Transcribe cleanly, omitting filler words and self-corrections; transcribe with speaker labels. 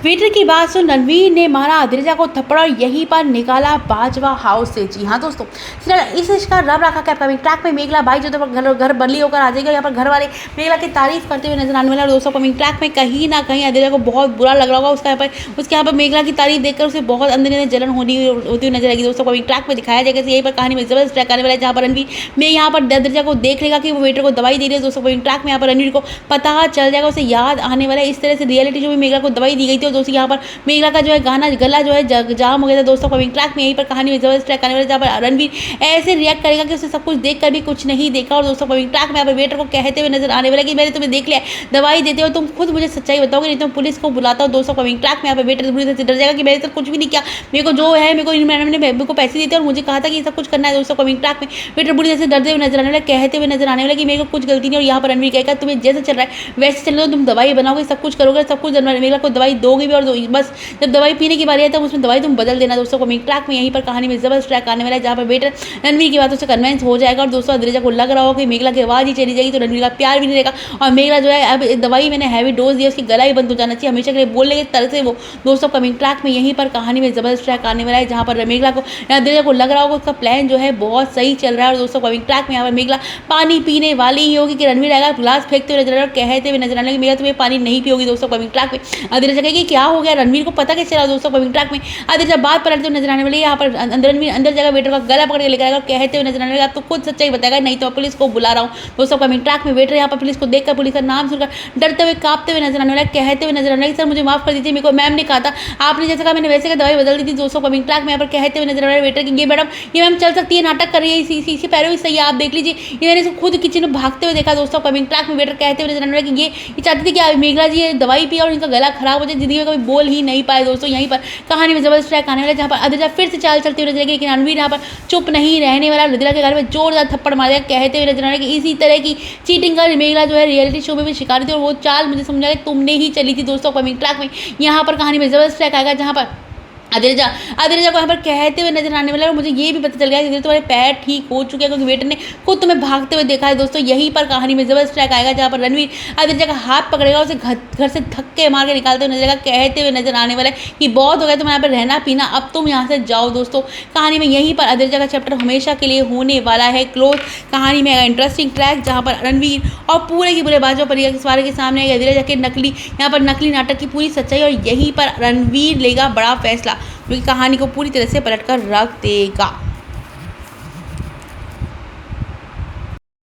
Speaker 1: Waiter की बात सुन रणवीर ने मारा अद्रिजा को थप्पड़ और यहीं पर निकाला बाजवा हाउस से। जी हाँ दोस्तों, इस इसका रब रखा कैप कमिंग ट्रैक में मेघला भाई जो तो घर बदली होकर आ जाएगा। यहाँ पर घर वाले मेघला की तारीफ करते हुए नजर आने वाला। और दोस्तों कमिंग ट्रैक में कहीं ना कहीं अद्रिजा को बहुत बुरा लग रहा होगा। उसके यहाँ पर मेघला की तारीफ देखकर उसे बहुत अंदर अंदर जलन होती हुई नजर आएगी। दोस्तों कमिंग ट्रैक में दिखाया जाएगा यहीं पर कहानी में जबरदस्त ट्रैक आने वाला है, जहाँ पर रणवीर में यहाँ पर अद्रिजा को देख लेगा कि वो वेटर को दवाई दे रही है। दोस्तों कमिंग ट्रैक में यहाँ पर रणवीर को पता चल जाएगा, उसे याद आने वाला है इस तरह से रियलिटी शो में मेघला को दवाई दी गई थी। और दोस्तों यहाँ पर मेघला का जो है गला जो है जाम हो गया था। दोस्तों कमिंग ट्रैक में यहीं पर कहानी में जबरदस्त ट्रैक आने वाला है, जहाँ पर रणवीर ऐसे रिएक्ट करेगा कि उसे सब कुछ देखकर भी कुछ नहीं देखा। और दोस्तों कमिंग ट्रैक में यहाँ पर वेटर को कहते हुए नजर आने वाला कि मैंने तुम्हें देख लिया, दवाई देते हो तुम खुद मुझे सच्चाई बताओगे, नहीं तो पुलिस को बुलाता हूँ। दोस्तों कमिंग ट्रैक में यहाँ पर वेटर बुरी तरह से डर जाएगा कि मैंने तो कुछ भी नहीं किया, मेरे को जो है मेरे को पैसे देते और मुझे कहा था कि सब कुछ करना है। दोस्तों कमिंग ट्रैक में वेटर बुरी तरह से डरते हुए नजर आने वाला, कहते हुए नजर आने वाला कि मेरे को कुछ गलती नहीं। और यहाँ पर रणवीर कहेगा तुम्हें जैसे चल रहा है वैसे चल रहा, तुम दवाई बनाओगे, सब कुछ करोगे, सब कुछ मेघला को दवाई दोगे भी। और बस जब दवाई पीने की बारी है तब उसमें दवाई तुम बदल देना। दोस्तों कमिंग ट्रैक में यहीं पर कहानी में जबरदस्त ट्रैक आने वाला है, जहाँ पर वेटर रणवीर की बातों से कन्विंस हो जाएगा। और दोस्तों अद्रिजा को लग रहा हो कि मेघला की आवाज ही चली जाएगी तो रणवीर का प्यार भी नहीं रहेगा। और मेघला जो है अब दवाई मैंने हैवी डोज दिया, उसकी गला ही बंद हो जाना चाहिए हमेशा के लिए, बोलने के तरह से वो। दोस्तों कमिंग ट्रैक में यहीं पर कहानी में जबरदस्त ट्रैक आने वाला है, जहाँ पर मेघला को अद्रिजा को लग रहा होगा उसका प्लान जो है बहुत सही चल रहा है। और दोस्तों कमिंग ट्रैक में यहाँ पर मेघला पानी पीने वाली ही होगी कि रणवीर आएगा ग्लास फेंकते हुए नजर आ रहा है, कहते हुए नजर आने लगे मेघला तुम्हें पानी नहीं पियोगी। दोस्तों कमिंग ट्रैक में अद्रिजा कहेगी क्या हो गया, रणवीर को पता कैसे चला। दोस्तों कमिंग ट्रैक में अद्रिजा बात पलटते हुए नजर आने वाली है, यहाँ पर अंदर जगह वेटर का गला पकड़ के लेकर आएगा, कहते हुए नजर आने लगा आप तो खुद सच्चाई बताएगा, नहीं तो पुलिस को बुला रहा हूँ। दोस्तों कमिंग ट्रैक में वेटर यहाँ पर पुलिस को देखकर पुलिस का नाम सुनकर डरते हुए कांपते हुए नजर आने वाला, कहते हुए नजर आने लगे सर मुझे माफ कर दीजिए, मेरे को मैम ने कहा था, आपने जैसे कहा मैंने वैसे का दवाई बदल दी थी। दोस्तों कमिंग ट्रैक में यहाँ पर कहते हुए नजर आ रहा है वेटर की ये मैडम ये मैम चल सकती है, नाटक कर रही है, इसी पैरों ही सही है, आप देख लीजिए, ये मैंने खुद किचन में भागते हुए देखा। दोस्तों कमिंग ट्रैक में वेटर कहते हुए नजर आने वाला कि ये चाहती थी कि मेघला जी ये दवाई पिया और इनका गला खराब हो जाए, जिंदगी में कभी बोल ही नहीं पाए। दोस्तों यहीं पर कहानी में जबरदस्त ट्रैक आने वाला है, जहाँ पर अद्रिजा फिर से चाल चलती हुई नजर आएगी, लेकिन रणवीर यहाँ पर चुप नहीं रहने वाला, अद्रिजा के घर में जोरदार थप्पड़ मार देगा, कहते हुए नजर आने कि इसी तरह की चीटिंग का मेघला जो है रियलिटी शो में भी शिकार थी और वो चाल मुझे समझा कि तुमने ही चली थी। दोस्तों कमिंग ट्रैक में यहाँ पर कहानी में जबरदस्त ट्रैक आएगा, जहाँ पर अद्रिजा को यहाँ पर कहते हुए नजर आने वाला है। और मुझे ये भी पता चल गया कि तुम्हारे पैर ठीक हो चुके हैं क्योंकि वेटर ने खुद तुम्हें भागते हुए देखा है। दोस्तों यहीं पर कहानी में जबरदस्त ट्रैक आएगा, जहाँ पर रणवीर अद्रिजा का हाथ पकड़ेगा, उसे घर से धक्के मार के निकालते हुए नजर आएगा, कहते हुए नजर आने वाला है कि बहुत हो गया तुम यहाँ पर रहना पीना, अब तुम यहाँ से जाओ। दोस्तों कहानी में यहीं पर अद्रिजा का चैप्टर हमेशा के लिए होने वाला है क्लोज। कहानी में इंटरेस्टिंग ट्रैक जहाँ पर रणवीर और पूरे की पूरे बाजू परिवार के सामने अद्रिजा के यहाँ पर नकली नाटक की पूरी सच्चाई, और यहीं पर रणवीर लेगा बड़ा फैसला जो कि कहानी को पूरी तरह से पलट कर रख देगा।